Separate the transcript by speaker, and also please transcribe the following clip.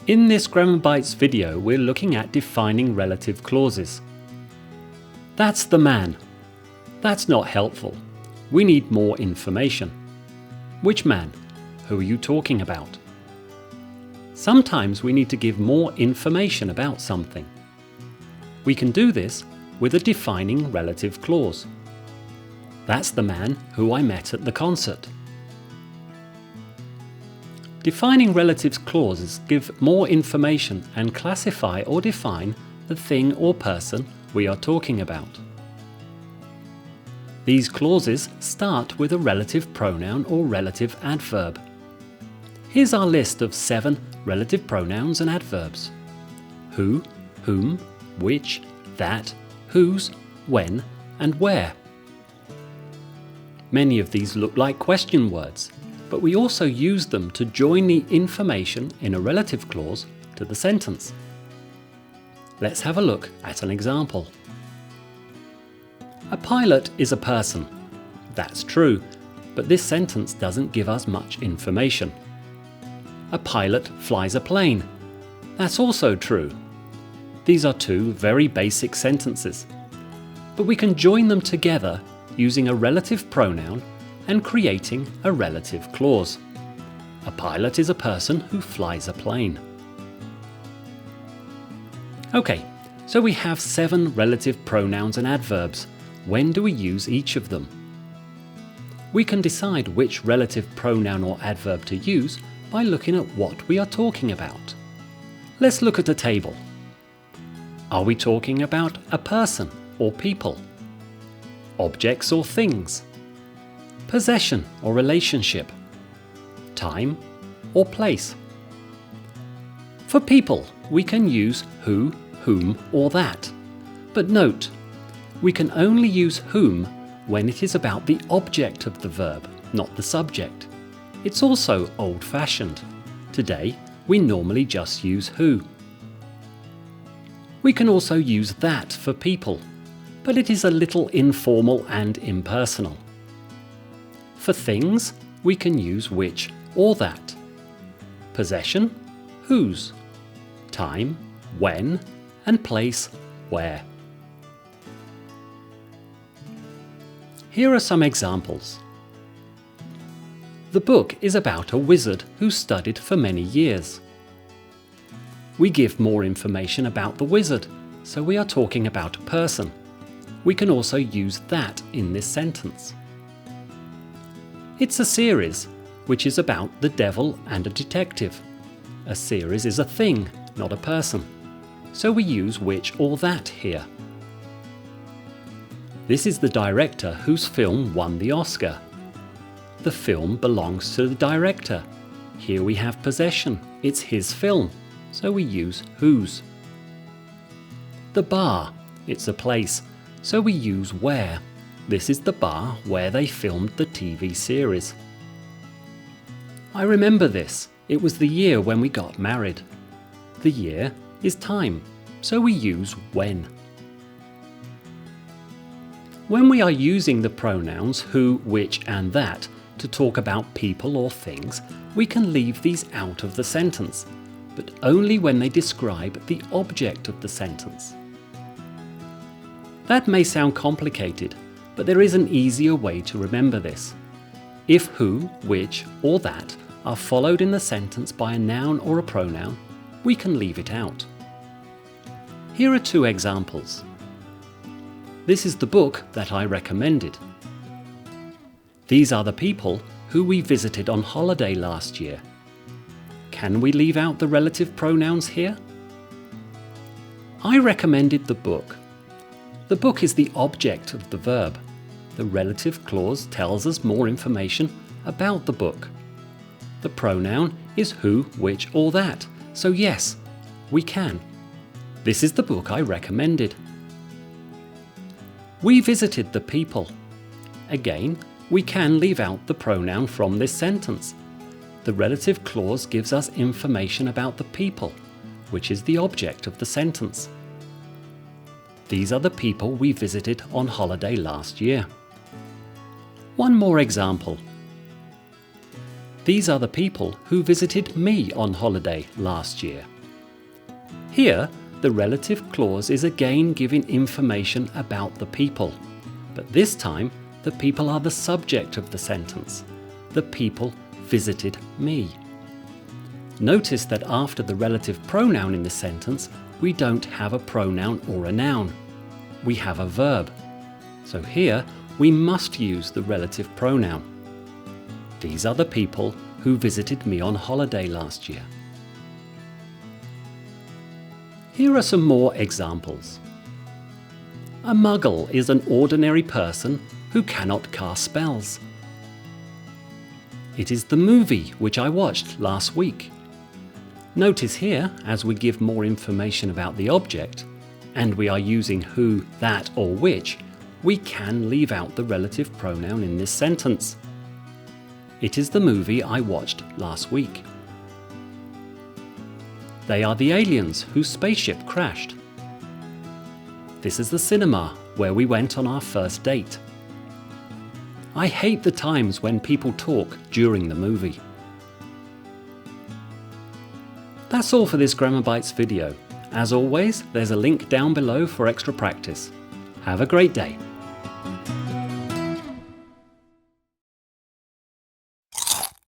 Speaker 1: In this Grammar Bites video, we're looking at defining relative clauses. That's the man. That's not helpful. We need more information. Which man? Who are you talking about? Sometimes we need to give more information about something. We can do this with a defining relative clause. That's the man who I met at the concert. Defining relative clauses give more information and classify or define the thing or person we are talking about. These clauses start with a relative pronoun or relative adverb. Here's our list of 7 relative pronouns and adverbs: who, whom, which, that, whose, when, and where. Many of these look like question words, but we also use them to join the information in a relative clause to the sentence. Let's have a look at an example. A pilot is a person. That's true, but this sentence doesn't give us much information. A pilot flies a plane. That's also true. These are 2 very basic sentences, but we can join them together using a relative pronoun and creating a relative clause. A pilot is a person who flies a plane. Okay, so we have 7 relative pronouns and adverbs. When do we use each of them? We can decide which relative pronoun or adverb to use by looking at what we are talking about. Let's look at a table. Are we talking about a person or people? Objects or things? Possession or relationship? Time or place? For people, we can use who, whom, or that. But note, we can only use whom when it is about the object of the verb, not the subject. It's also old-fashioned. Today, we normally just use who. We can also use that for people, but it is a little informal and impersonal. For things, we can use which or that. Possession, whose. Time, when, and place, where. Here are some examples. The book is about a wizard who studied for many years. We give more information about the wizard, so we are talking about a person. We can also use that in this sentence. It's a series, which is about the devil and a detective. A series is a thing, not a person. So we use which or that here. This is the director whose film won the Oscar. The film belongs to the director. Here we have possession. It's his film, so we use whose. The bar. It's a place, so we use where. This is the bar where they filmed the TV series. I remember this. It was the year when we got married. The year is time, so we use when. When we are using the pronouns who, which, and that to talk about people or things, we can leave these out of the sentence, but only when they describe the object of the sentence. That may sound complicated, but there is an easier way to remember this. If who, which, or that are followed in the sentence by a noun or a pronoun, we can leave it out. Here are 2 examples. This is the book that I recommended. These are the people who we visited on holiday last year. Can we leave out the relative pronouns here? I recommended the book. The book is the object of the verb. The relative clause tells us more information about the book. The pronoun is who, which, or that, so yes, we can. This is the book I recommended. We visited the people. Again, we can leave out the pronoun from this sentence. The relative clause gives us information about the people, which is the object of the sentence. These are the people we visited on holiday last year. One more example. These are the people who visited me on holiday last year. Here, the relative clause is again giving information about the people, but this time the people are the subject of the sentence. The people visited me. Notice that after the relative pronoun in the sentence, we don't have a pronoun or a noun. We have a verb. So here, we must use the relative pronoun. These are the people who visited me on holiday last year. Here are some more examples. A muggle is an ordinary person who cannot cast spells. It is the movie which I watched last week. Notice here, as we give more information about the object, and we are using who, that, or which, we can leave out the relative pronoun in this sentence. It is the movie I watched last week. They are the aliens whose spaceship crashed. This is the cinema where we went on our first date. I hate the times when people talk during the movie. That's all for this Grammar Bites video. As always, there's a link down below for extra practice. Have a great day.